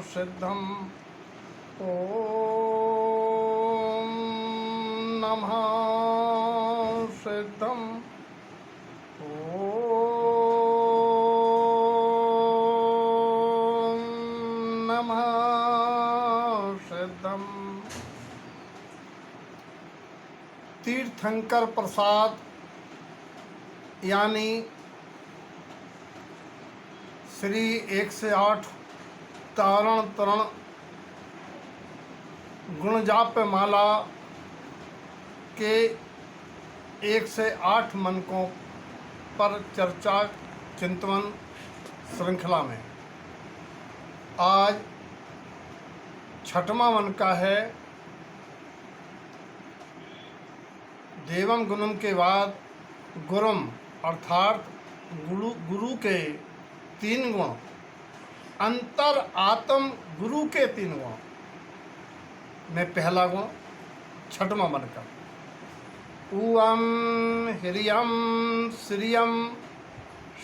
सिद्धम। ओम नमः सिद्धम। ओम नमः सिद्धम। तीर्थंकर प्रसाद यानी श्री 108 तारण तरण गुणजाप माला के 108 मनकों पर चर्चा चिंतन श्रृंखला में आज 6वां मन का है। देवम गुणम के बाद गुरुम अर्थात गुरु के 3 गुण, अंतर आत्म गुरु के 3 गुण में पहला गुण 6वां मन का। ऊअम हिरियम श्रियम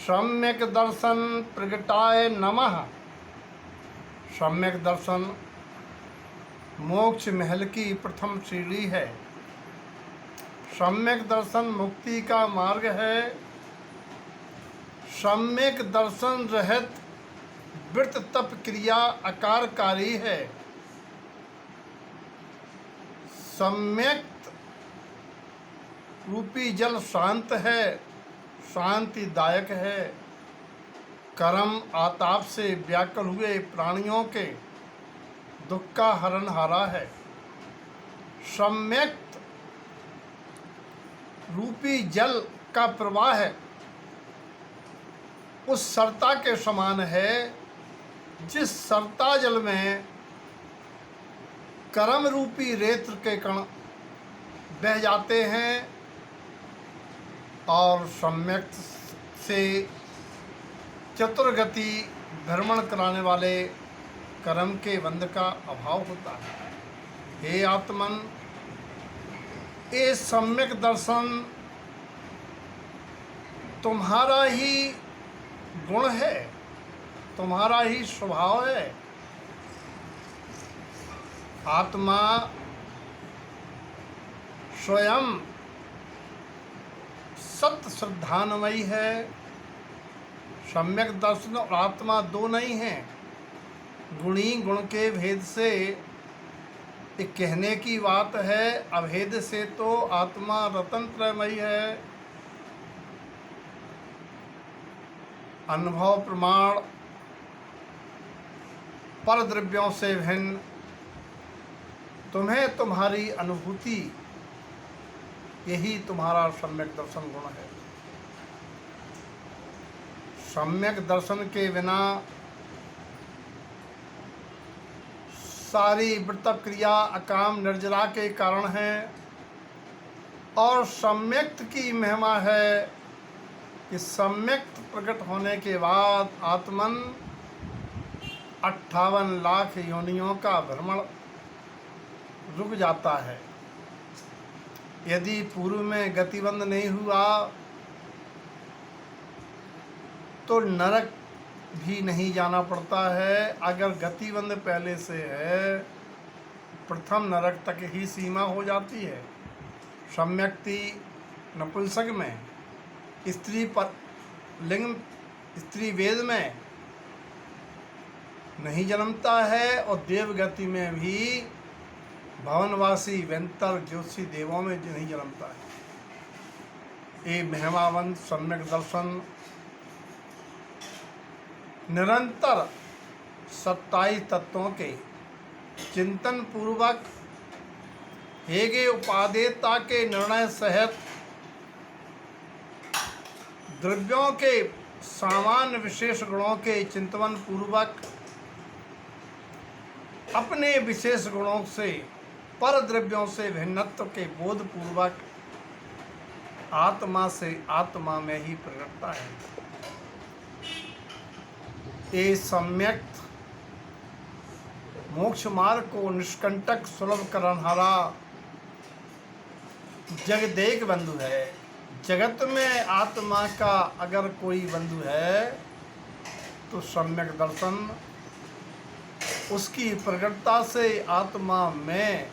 सम्यक दर्शन प्रगटाय नमः। सम्यक दर्शन मोक्ष महल की प्रथम सीढ़ी है। सम्यक दर्शन मुक्ति का मार्ग है। सम्यक दर्शन रहित व्रत तप क्रिया आकारकारी है। सम्यक रूपी जल शांत है, शांतिदायक है। कर्म आताप से व्याकुल हुए प्राणियों के दुख का हरणहारा है। सम्यक रूपी जल का प्रवाह है उस सरता के समान है जिस सरता जल में कर्म रूपी रेत के कण बह जाते हैं और सम्यक से चतुर्गति भ्रमण कराने वाले कर्म के बंध का अभाव होता है। हे आत्मन, ये सम्यक दर्शन तुम्हारा ही गुण है, तुम्हारा ही स्वभाव है। आत्मा स्वयं सत्य श्रद्धानमयी है। सम्यक दर्शन और आत्मा दो नहीं हैं। गुणी गुण के भेद से एक कहने की बात है, अभेद से तो आत्मा रतनत्रयमयी है। अनुभव प्रमाण पर द्रव्यों से भिन्न तुम्हें तुम्हारी अनुभूति, यही तुम्हारा सम्यक दर्शन गुण है। सम्यक दर्शन के बिना सारी व्रत क्रिया अकाम निर्जरा के कारण है। और सम्यक्त की महिमा है कि सम्यक्त प्रकट होने के बाद आत्मन 58 लाख योनियों का भ्रमण रुक जाता है। यदि पूर्व में गतिबंध नहीं हुआ तो नरक भी नहीं जाना पड़ता है। अगर गतिबंध पहले से है, प्रथम नरक तक ही सीमा हो जाती है। सम्यक्ति नपुंसक में, स्त्री पर लिंग स्त्री वेद में नहीं जन्मता है और देवगति में भी भवनवासी वेंतर ज्योतिषी देवों में नहीं जन्मता है। ये महिमावंत सम्यक दर्शन निरंतर 27 तत्वों के चिंतन पूर्वक हेगे उपादेयता के निर्णय सहित द्रव्यों के सामान्य विशेष गुणों के चिंतन पूर्वक अपने विशेष गुणों से पर द्रव्यों से भिन्नत्व के बोध पूर्वक आत्मा से आत्मा में ही प्रकटता है। ये सम्यक मोक्ष मार्ग को निष्कंटक सुलभ करनहारा जगदेक बंधु है। जगत में आत्मा का अगर कोई बंधु है तो सम्यक दर्शन उसकी प्रगटता से आत्मा में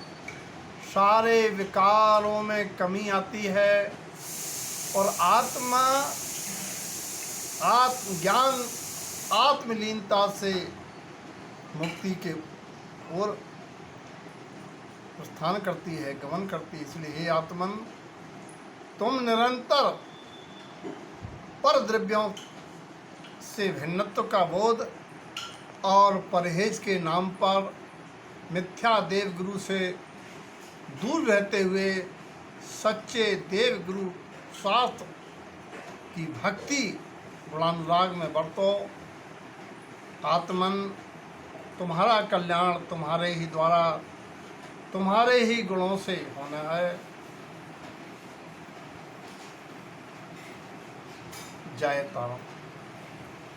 सारे विकारों में कमी आती है और आत्मा आत्मज्ञान आत्मलीनता से मुक्ति के ओर प्रस्थान करती है, गमन करती है। इसलिए हे आत्मन, तुम निरंतर पर द्रव्यों से भिन्नत्व का बोध और परहेज के नाम पर मिथ्या देव गुरु से दूर रहते हुए सच्चे देव गुरु शास्त्र की भक्ति गुणानुराग में बरतो। आत्मन, तुम्हारा कल्याण तुम्हारे ही द्वारा, तुम्हारे ही गुणों से होना है। जय तारा।